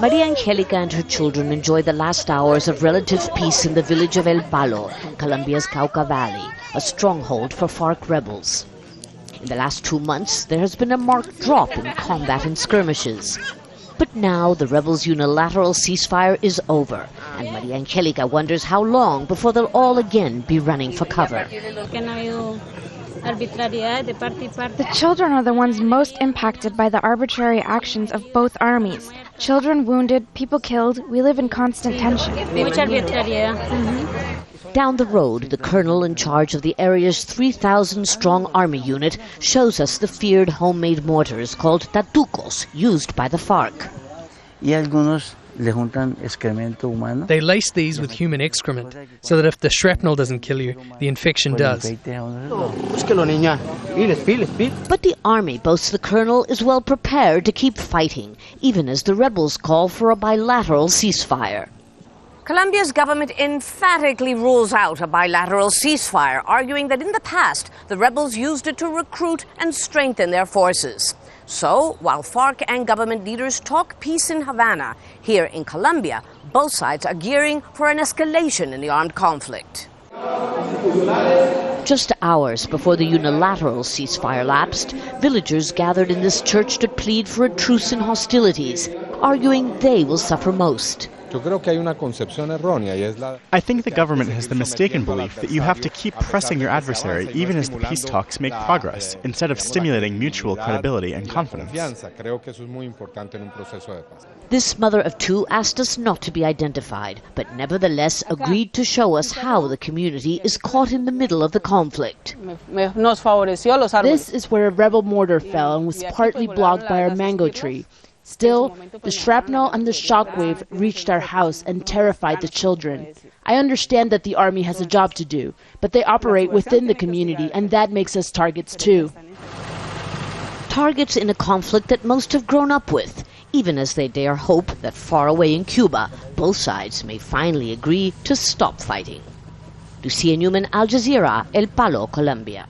Maria Angelica and her children enjoy the last hours of relative peace in the village of El Palo, Colombia's Cauca Valley, a stronghold for FARC rebels. In the last 2 months, there has been a marked drop in combat and skirmishes. But now the rebels' unilateral ceasefire is over, and Maria Angelica wonders how long before they'll all again be running for cover. The children are the ones most impacted by the arbitrary actions of both armies. Children wounded, people killed, we live in constant tension. Down the road, the colonel in charge of the area's 3,000-strong army unit shows us the feared homemade mortars called tatucos used by the FARC. They lace these with human excrement, so that if the shrapnel doesn't kill you, the infection does. But the army, boasts the colonel, is well prepared to keep fighting, even as the rebels call for a bilateral ceasefire. Colombia's government emphatically rules out a bilateral ceasefire, arguing that in the past, the rebels used it to recruit and strengthen their forces. So, while FARC and government leaders talk peace in Havana, here in Colombia, both sides are gearing for an escalation in the armed conflict. Just hours before the unilateral ceasefire lapsed, villagers gathered in this church to plead for a truce in hostilities, arguing they will suffer most. I think the government has the mistaken belief that you have to keep pressing your adversary even as the peace talks make progress, instead of stimulating mutual credibility and confidence. This mother of two asked us not to be identified, but nevertheless agreed to show us how the community is caught in the middle of the conflict. This is where a rebel mortar fell and was partly blocked by our mango tree. Still, the shrapnel and the shockwave reached our house and terrified the children. I understand that the army has a job to do, but they operate within the community, and that makes us targets too. Targets in a conflict that most have grown up with, even as they dare hope that far away in Cuba, both sides may finally agree to stop fighting. Lucia, Newman, Jazeera, El Palo, Colombia.